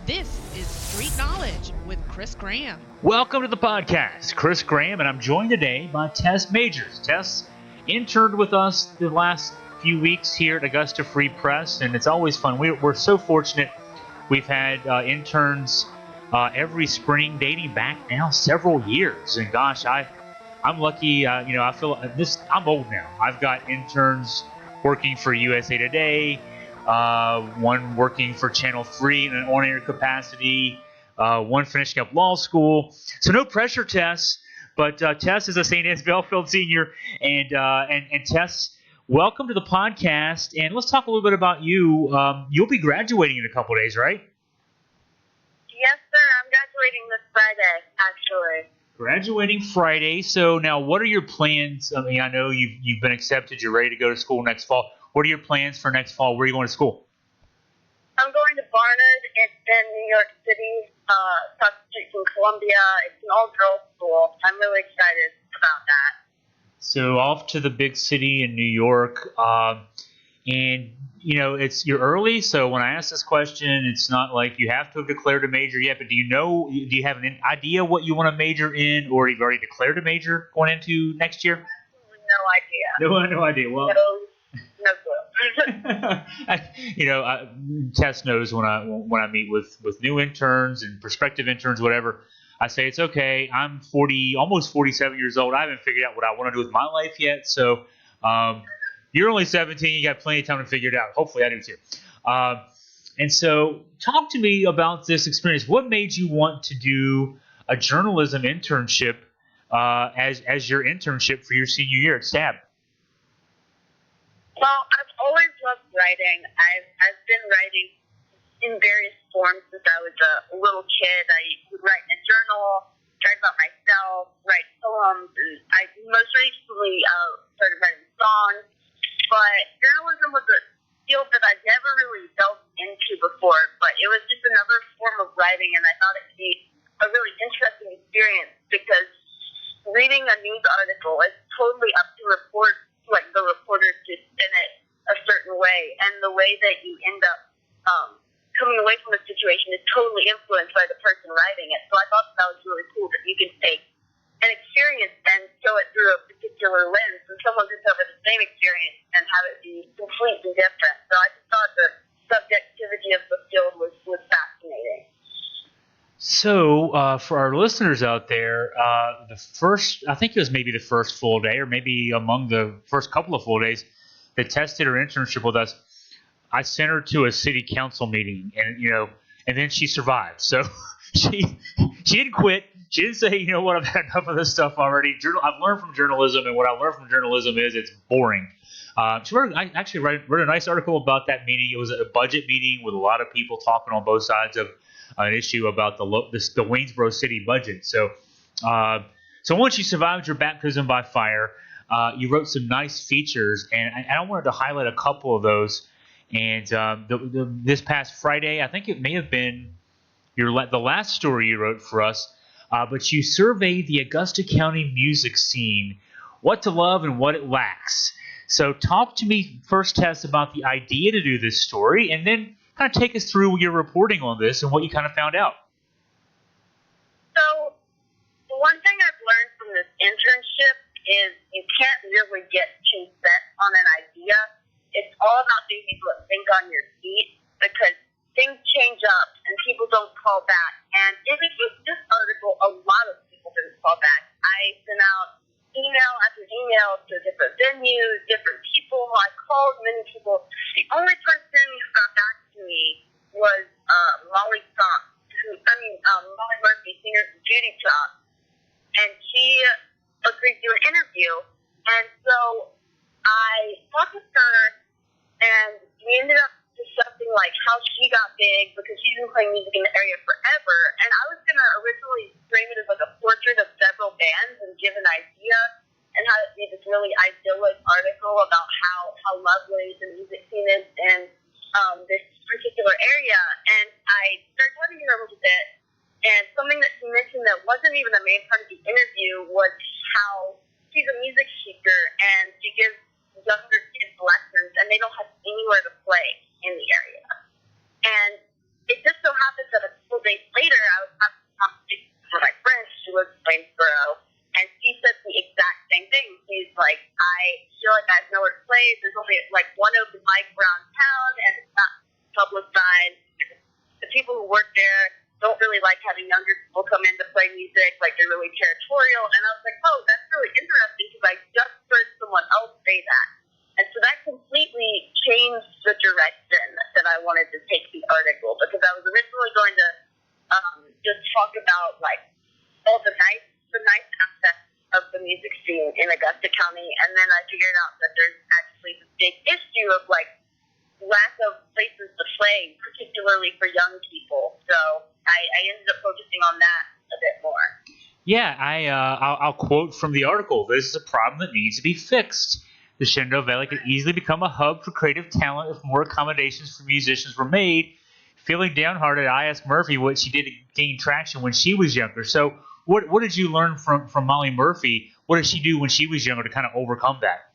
This is Street Knowledge with Chris Graham. Welcome to the podcast. Chris Graham, and I'm joined today by Tess Majors. Tess interned with us the last few weeks here at Augusta Free Press, and it's always fun. We're so fortunate. We've had interns every spring dating back now several years, and gosh, I'm lucky. I feel this. I'm old now. I've got interns working for USA Today, one working for Channel 3 in an on-air capacity, one finishing up law school. So no pressure, Tess. But Tess is a St. Anne's Belfield senior, and Tess, welcome to the podcast. And let's talk a little bit about you. You'll be graduating in a couple of days, right? Yes, sir. I'm graduating this Friday, actually. Graduating Friday. So now, what are your plans? I mean, I know you've been accepted. You're ready to go to school next fall. What are your plans for next fall? Where are you going to school? I'm going to Barnard. It's in New York City, across the street from Columbia. It's an all-girls school. I'm really excited about that. So off to the big city in New York, and you're early. So when I ask this question, it's not like you have to have declared a major yet. But do you have an idea what you want to major in, or you've already declared a major going into next year? Absolutely no idea. No idea. Well, no clue. Tess knows when I meet with new interns and prospective interns, whatever, I say it's okay. I'm 40, almost 47 years old. I haven't figured out what I want to do with my life yet. So you're only 17. You got plenty of time to figure it out. Hopefully, I do too. And so, talk to me about this experience. What made you want to do a journalism internship as your internship for your senior year at STAB? Well, I've always loved writing. I've been writing in various forms since I was a little kid. I would write in a journal, write about myself, write poems, and I most recently started writing songs. But journalism was a field that I'd never really delved into before, but it was just another form of writing, and I thought it could be a really interesting experience because reading a news article is totally up to the reporters to spin it a certain way, and the way that you end up coming away from the situation is totally influenced by the person writing it. So I thought that was really cool that you can take an experience and show it through a particular lens, and someone could cover the same experience and have it be completely different. So I just thought the subjectivity of the field was fascinating. So, for our listeners out there, I think it was maybe the first full day, or maybe among the first couple of full days that Tess did her internship with us, I sent her to a city council meeting, and then she survived. So she didn't quit. She didn't say, you know what, I've had enough of this stuff already. I've learned from journalism, and what I learned from journalism is it's boring. I actually wrote a nice article about that meeting. It was a budget meeting with a lot of people talking on both sides of an issue about the Waynesboro city budget. So once you survived your baptism by fire, you wrote some nice features, and I wanted to highlight a couple of those. And this past Friday, I think it may have been the last story you wrote for us, but you surveyed the Augusta County music scene, what to love and what it lacks. So talk to me first, Tess, about the idea to do this story, and then kind of take us through your reporting on this and what you kind of found out. So one thing I've learned from this internship is you can't really get too set on an idea. It's all about being able to think on your feet because things change up and people don't call back. And if it was this article, a lot of people didn't call back. I sent out email after email to different venues, different people. I called many people. The only person who got back to me was Molly Murphy, singer of Beauty Shop. And she agreed to do an interview. And so I talked to her, and we ended up discussing like how she got big because she's been playing music in the area forever. And I was going to originally frame it as like a portrait of several bands and give an idea and how it be this really idyllic article about how lovely the music scene is in this particular area. And I started talking to her a little bit, and something that she mentioned that wasn't even the main part of the interview was how she's a music teacher and she gives younger kids lessons, and they don't have anywhere to play in the area. And it just so happens that a guys know where to play. There's only like one open mic around town, and it's not publicized. The people who work there don't really like having younger people come in to play music. Like, they're really territorial. And I was like, oh, that's really interesting, because I just heard someone else say that. And so that completely changed the direction that I wanted to take the article, because I was originally going to just talk about like all the nice aspects of the music scene in Augusta County, and then I figured out that there's actually this big issue of like lack of places to play, particularly for young people. So I ended up focusing on that a bit more. Yeah, I'll quote from the article. This is a problem that needs to be fixed. The Shenandoah Valley could easily become a hub for creative talent if more accommodations for musicians were made. Feeling downhearted, I asked Murphy what she did to gain traction when she was younger. So what did you learn from Molly Murphy? What did she do when she was younger to kind of overcome that?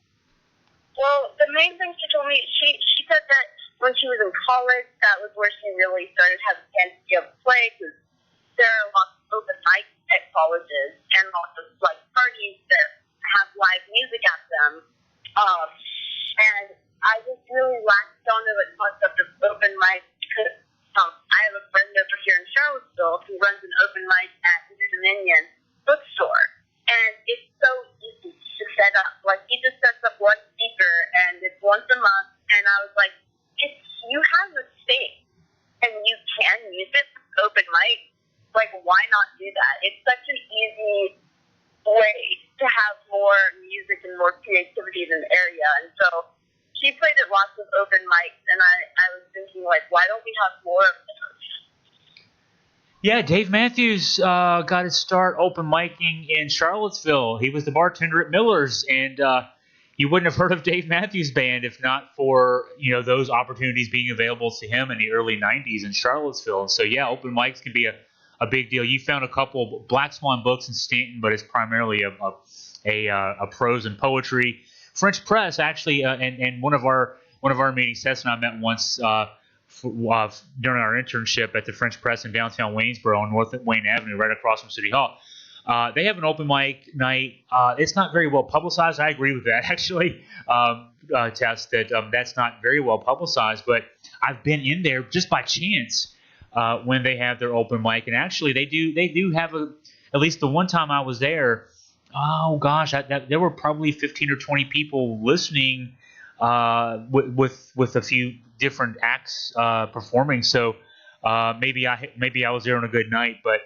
Well, the main thing she told me, she said that when she was in college, that was where she really started having a chance to be able to play, because there are lots of open mics at colleges and lots of like parties that have live music at them. And I just really latched onto the concept of open mic, because I have a friend over here in Charlottesville who runs an open mic at New Dominion bookstore, and it's so easy to set up. Like, he just sets up one speaker, and it's once a month, and I was like, if you have the space and you can use it for open mic, like, why not do that? It's such an easy way to have more music and more creativity in the area. And so she played at lots of open mics, and I was thinking, like, why don't we have more of those? Yeah, Dave Matthews got his start open micing in Charlottesville. He was the bartender at Miller's, and you wouldn't have heard of Dave Matthews Band if not for those opportunities being available to him in the early '90s in Charlottesville. And so yeah, open mics can be a big deal. You found a couple Black Swan books in Stanton, but it's primarily a prose and poetry. French Press actually, and one of our meetings, Tess and I met once during our internship at the French Press in downtown Waynesboro on North Wayne Avenue, right across from City Hall. They have an open mic night. It's not very well publicized. I agree with that, actually, Tess, that that's not very well publicized. But I've been in there just by chance when they have their open mic, and actually they do have at least the one time I was there. Oh gosh, there were probably 15 or 20 people listening with a few different acts performing. So maybe I was there on a good night, but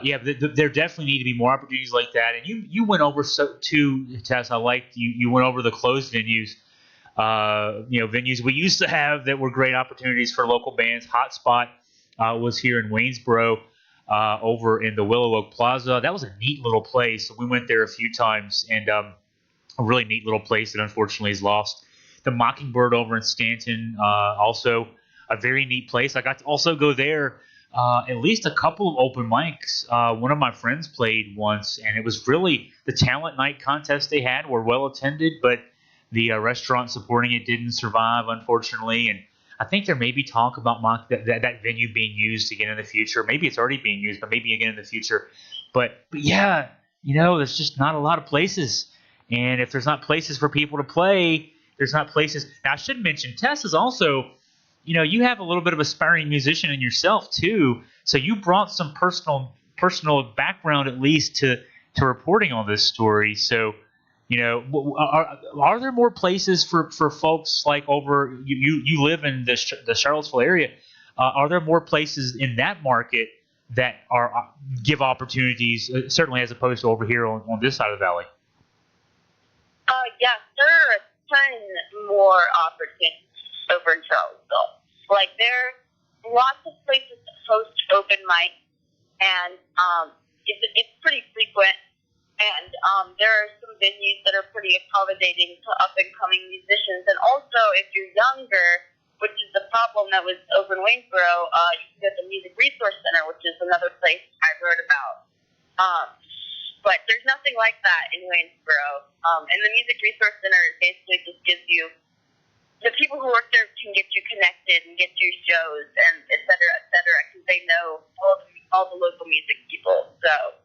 yeah, there definitely need to be more opportunities like that. And you went over too, Tess. I liked you went over the closed venues. Venues we used to have that were great opportunities for local bands. Hotspot was here in Waynesboro. Over in the Willow Oak Plaza. That was a neat little place. We went there a few times, and a really neat little place that unfortunately is lost. The Mockingbird over in Stanton, also a very neat place. I got to also go there at least a couple of open mics. One of my friends played once, and it was really the talent night contests they had were well attended, but the restaurant supporting it didn't survive, unfortunately. And I think there may be talk about that venue being used again in the future. Maybe it's already being used, but maybe again in the future. But yeah, there's just not a lot of places. And if there's not places for people to play, there's not places. Now, I should mention, Tess is also, you have a little bit of aspiring musician in yourself too. So you brought some personal background at least to reporting on this story. So, are there more places for folks like over you live in the Charlottesville area? Are there more places in that market that give opportunities, certainly as opposed to over here on this side of the valley? Yes, there are a ton more opportunities over in Charlottesville. Like, there are lots of places to host open mic, and it's pretty frequent. And there are some venues that are pretty accommodating to up-and-coming musicians. And also, if you're younger, which is the problem that was over in Waynesboro, you can go to the Music Resource Center, which is another place I wrote about. But there's nothing like that in Waynesboro. And the Music Resource Center basically just gives you the people who work there can get you connected and get you shows and et cetera, because they know all the local music people. So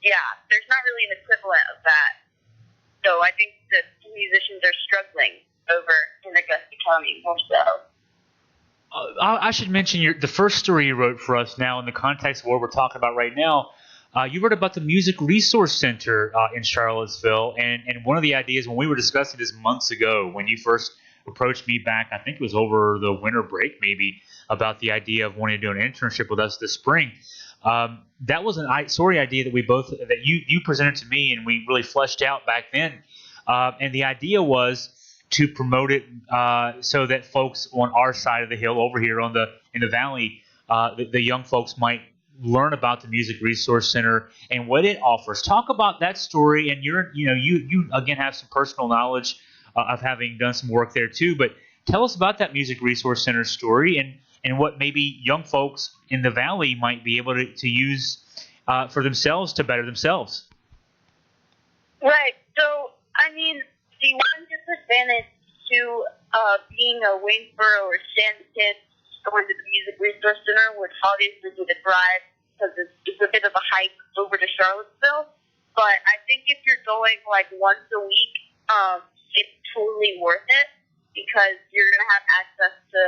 yeah, there's not really an equivalent of that. So I think that musicians are struggling over in Augusta County more so. I should mention the first story you wrote for us now in the context of what we're talking about right now. You wrote about the Music Resource Center in Charlottesville, and one of the ideas when we were discussing this months ago, when you first approached me back, I think it was over the winter break maybe, about the idea of wanting to do an internship with us this spring. That was an story idea that you presented to me, and we really fleshed out back then. And the idea was to promote it so that folks on our side of the hill over here in the valley, the young folks might learn about the Music Resource Center and what it offers. Talk about that story, and you again have some personal knowledge of having done some work there too. But tell us about that Music Resource Center story and what maybe young folks in the valley might be able to use for themselves to better themselves. Right. So, I mean, the one disadvantage to being a Waynesboro or Shannon kid going to the Music Resource Center would obviously be the drive, because it's a bit of a hike over to Charlottesville. But I think if you're going like once a week, it's totally worth it, because you're going to have access to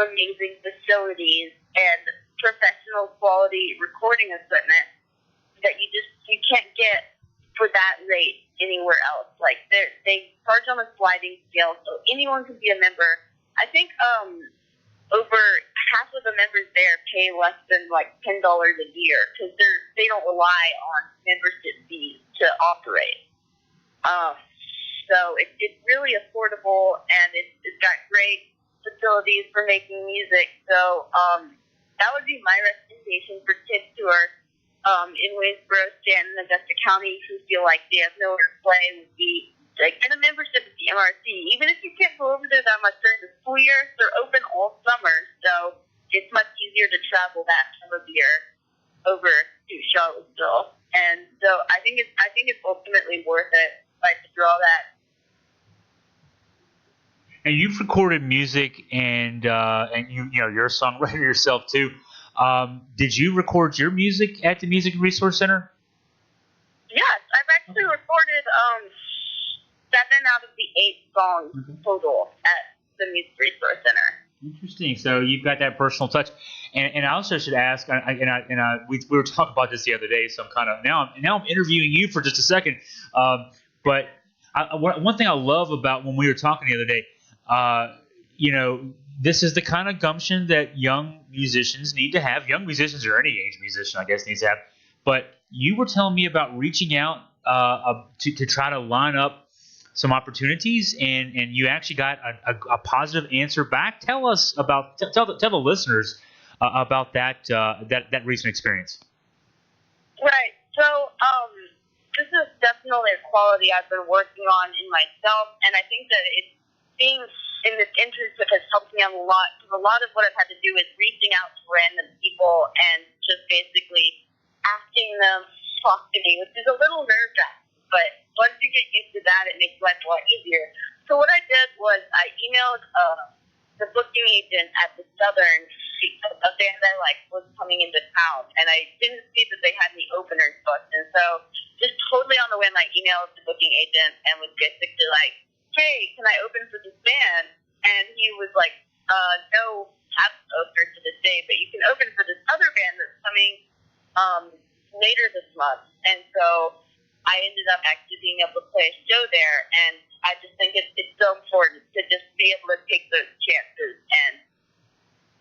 amazing facilities and professional quality recording equipment that you can't get for that rate anywhere else. Like they charge on a sliding scale, so anyone can be a member. I think over half of the members there pay less than like $10 a year, because they don't rely on membership fees to operate. So it's really affordable, and it's got great facilities for making music. So that would be my recommendation for kids who are in Waynesboro, Stanton, Augusta County, who feel like they have nowhere to play, would be like get a membership at the MRC. Even if you can't go over there that much during the school year, they're open all summer, so it's much easier to travel that time of year over to Charlottesville. And so I think it's ultimately worth it, like, to draw that. And you've recorded music, and you're a songwriter yourself too. Did you record your music at the Music Resource Center? Yes, I've actually recorded 7 out of the 8 songs total at the Music Resource Center. Interesting. So you've got that personal touch, and I also should ask. We were talking about this the other day, so I'm kind of now I'm interviewing you for just a second. But one thing I love about when we were talking the other day, this is the kind of gumption that young musicians need to have. Young musicians, or any age musician, I guess, needs to have. But you were telling me about reaching out to try to line up some opportunities, and you actually got a positive answer back. Tell us about tell the listeners about that recent experience. Right. So this is definitely a quality I've been working on in myself, and I think that being in this internship has helped me a lot, because a lot of what I've had to do is reaching out to random people and just basically asking them to talk to me, which is a little nerve-wracking, but once you get used to that, it makes life a lot easier. So what I did was I emailed the booking agent at the Southern, a band I was coming into town, and I didn't see that they had any openers booked, and so just totally on the whim, I emailed the booking agent and was basically like, hey, can I open for this band? And he was like, no, have to open to this day, but you can open for this other band that's coming later this month. And so I ended up actually being able to play a show there, and I just think it's so important to just be able to take those chances. And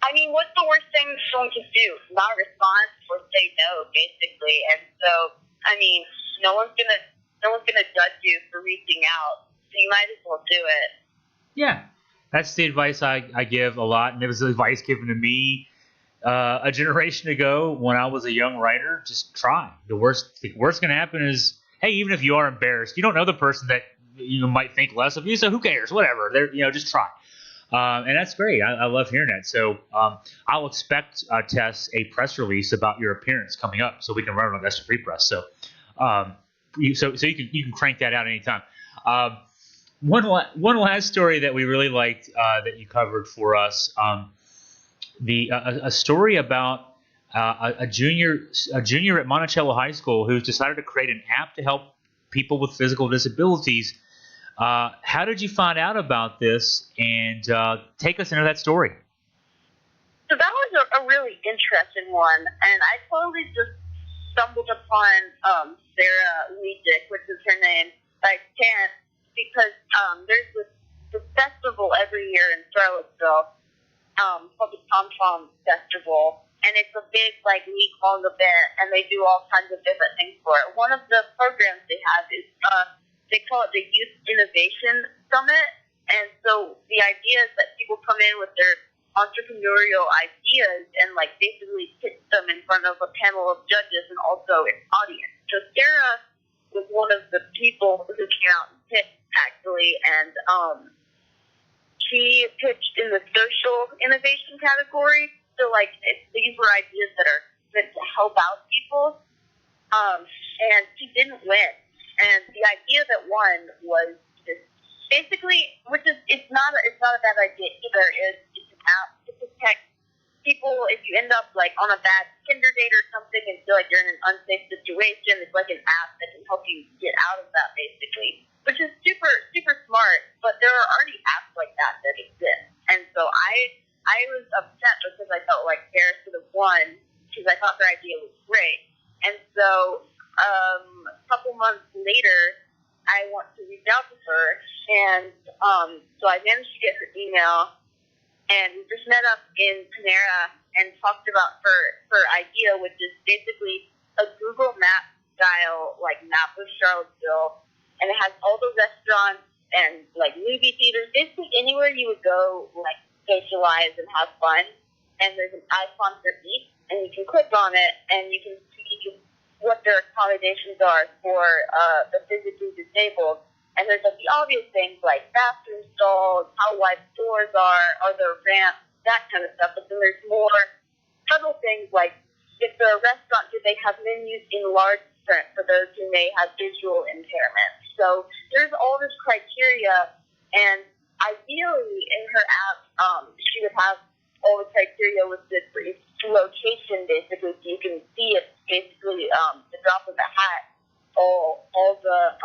I mean, what's the worst thing someone can do? Not respond or say no, basically. And so, I mean, no one's gonna judge you for reaching out. So you might as well do it. Yeah, that's the advice I give a lot, and it was the advice given to me a generation ago when I was a young writer. Just try. The worst going to happen is, hey, even if you are embarrassed, you don't know the person that you might think less of you, so who cares? Whatever. Just try. And that's great. I love hearing that. So I'll expect, Tess, a press release about your appearance coming up, so we can run it on Augusta Free Press. So you can crank that out anytime. One last story that we really liked that you covered for us, a story about a junior at Monticello High School who's decided to create an app to help people with physical disabilities How did you find out about this? And take us into that story. So that was a really interesting one, and I totally just stumbled upon Sarah Leedick, which is her name, by chance, because there's this festival every year in Charlottesville called the Tom Tom Festival, and it's a big week-long event, and they do all kinds of different things for it. One of the programs they have is they call it the Youth Innovation Summit, and so the idea is that people come in with their entrepreneurial ideas and basically pitch them in front of a panel of judges and also an audience. So Sarah was one of the people who came out and pitched actually, and she pitched in the social innovation category. So these were ideas that are meant to help out people, and she didn't win. And the idea that won was this basically, which is it's not a bad idea either. It's an app to protect people if you end up on a bad Tinder date or something and feel like you're in an unsafe situation. It's like an app that can help you get out of that basically, which is super super smart. But there are already apps like that exist, and so I was upset because I felt like Sarah should have won because I thought her idea was great. And so a couple months later, I want to reach out to her, and so I managed to get her email, and we just met up in Panera and talked about her idea, which is basically a Google Maps style map of Charlottesville, and it has all the restaurants and movie theaters, basically anywhere you would go socialize and have fun. And there's an icon for each, and you can click on it, and you can see what their accommodations are for the physically disabled. And there's the obvious things like bathroom stalls, how wide doors are there ramps, that kind of stuff. But then there's more subtle things like if they're a restaurant, do they have menus in large print for those who may have visual impairment? So there's all this criteria, and ideally in her app, she would have all the criteria listed for each location, basically, so you can see it basically the drop of a hat, all the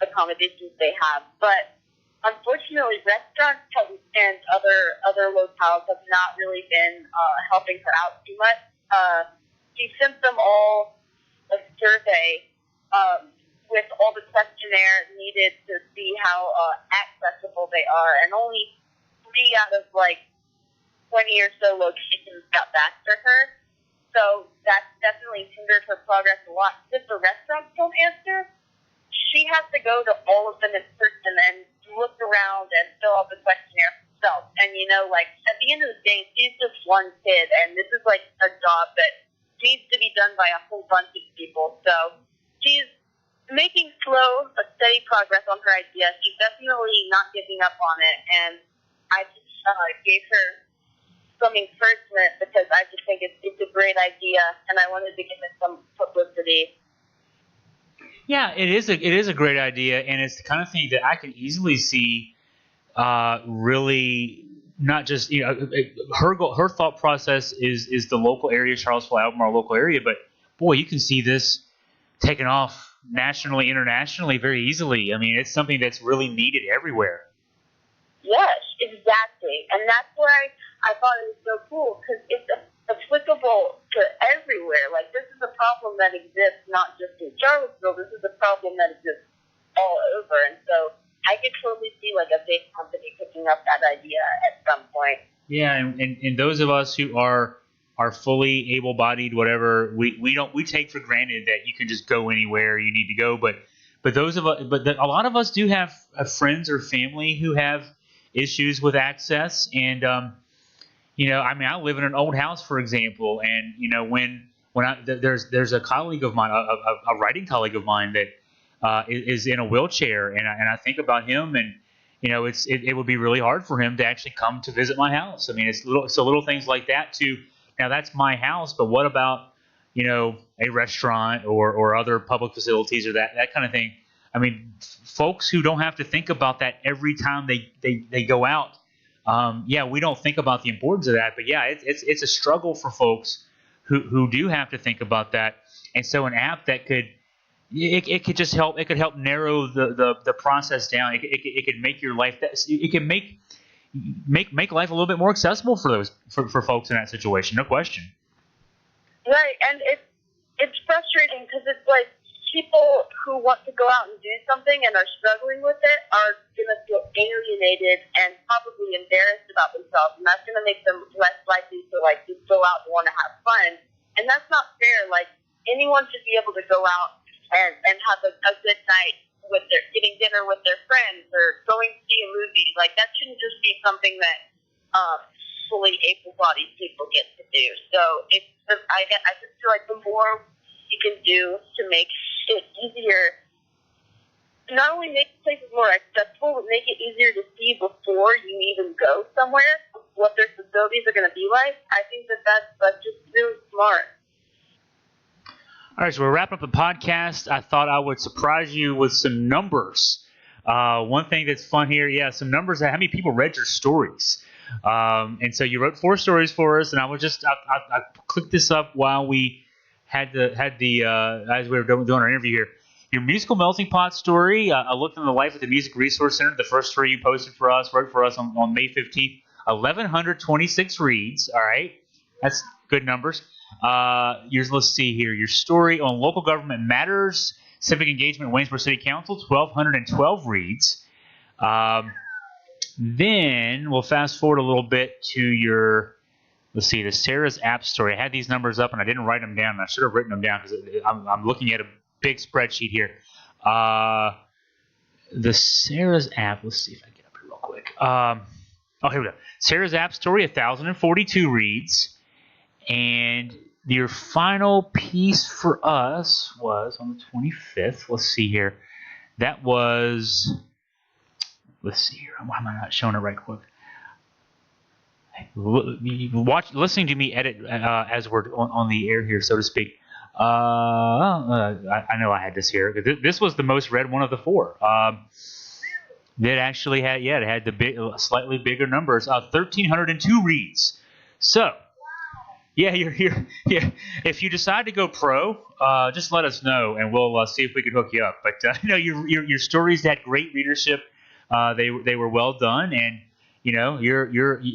accommodations they have. But unfortunately, restaurants and other locales have not really been helping her out too much. She sent them all a survey with all the questionnaires needed to see how accessible they are, and only 3 out of 20 or so locations got back to her. So that's definitely hindered her progress a lot. If the restaurants don't answer, she has to go to all of them in person and look around and fill out the questionnaire herself. And at the end of the day, she's just one kid, and this is a job that needs to be done by a whole bunch of people. So she's making slow but steady progress on her idea. She's definitely not giving up on it, and I just gave her some encouragement because I just think it's a great idea, and I wanted to give it some publicity. Yeah, it is a great idea, and it's the kind of thing that I can easily see really not just her thought process is the local area, Charlottesville, Albemarle local area, but boy, you can see this taken off nationally, internationally very easily. I mean, it's something that's really needed everywhere. Yes, exactly, and that's why I thought it was so cool because it's applicable to everywhere. This is a problem that exists not just in Charlottesville. This is a problem that exists all over, and so I could totally see a big company picking up that idea at some point. Yeah, and those of us who are fully able-bodied, whatever, we take for granted that you can just go anywhere you need to go. But a lot of us do have friends or family who have issues with access, and I live in an old house, for example, and when there's a colleague of mine, a writing colleague of mine that is in a wheelchair, and I think about him, and it would be really hard for him to actually come to visit my house. I mean, it's little things like that too. Now that's my house, but what about a restaurant or other public facilities or that kind of thing? I mean, folks who don't have to think about that every time they go out. We don't think about the importance of that, but yeah, it's a struggle for folks who do have to think about that. And so an app that could it could just help. It could help narrow the process down. It could make your life. It can make life a little bit more accessible for folks in that situation. No question. Right, and it's frustrating because it's like people who want to go out and do something and are struggling with it are going to feel alienated and probably embarrassed about themselves, and that's going to make them less likely to like just go out and want to have fun. And that's not fair. Like anyone should be able to go out and have a good night with getting dinner with their friends or going to see a movie. Like that shouldn't just be something that fully able-bodied people get to do. So I just feel like the more you can do to make it easier, not only make places more accessible, but make it easier to see before you even go somewhere what their facilities are going to be like. I think that's just really smart. All right, so we're wrapping up the podcast. I thought I would surprise you with some numbers. One thing that's fun here, some numbers. How many people read your stories? And so you wrote 4 stories for us, and I clicked this up while we had the as we were doing our interview here. Your musical melting pot story. I looked in the life of the Music Resource Center. The first story you posted for us, wrote for us on May 15th. 1,126 reads. All right, that's good numbers. Let's see here. Your story on local government matters, civic engagement in Waynesboro City Council, 1,212 reads. Then we'll fast forward a little bit to your, the Sarah's App story. I had these numbers up and I didn't write them down. I should have written them down because I'm looking at a big spreadsheet here. The Sarah's App. Let's see if I can get up here real quick. Here we go. Sarah's App story, 1,042 reads. And your final piece for us was on the 25th. Let's see here. That was, let's see here. Why am I not showing it right quick? Listening to me edit as we're on the air here, so to speak. I know I had this here. This was the most read one of the 4. That actually had, it had the slightly bigger numbers. 1,302 reads. So, you're here. Yeah, if you decide to go pro, just let us know, and we'll see if we can hook you up. But your stories had great readership. They were well done, and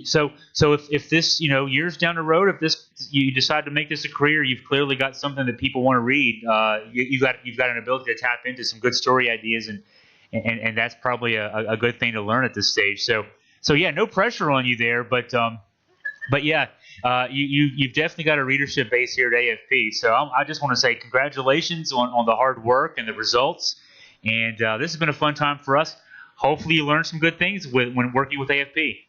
so if this years down the road, if you decide to make this a career, you've clearly got something that people want to read. You've got an ability to tap into some good story ideas, and that's probably a good thing to learn at this stage. So no pressure on you there, but you've definitely got a readership base here at AFP. So I just want to say congratulations on the hard work and the results. And this has been a fun time for us. Hopefully you learned some good things when working with AFP.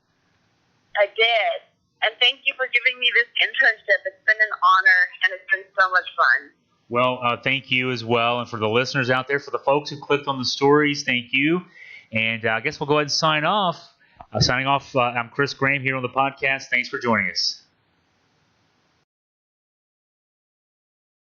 I did. And thank you for giving me this internship. It's been an honor, and it's been so much fun. Well, thank you as well. And for the listeners out there, for the folks who clicked on the stories, thank you. And I guess we'll go ahead and sign off. Signing off, I'm Chris Graham here on the podcast. Thanks for joining us.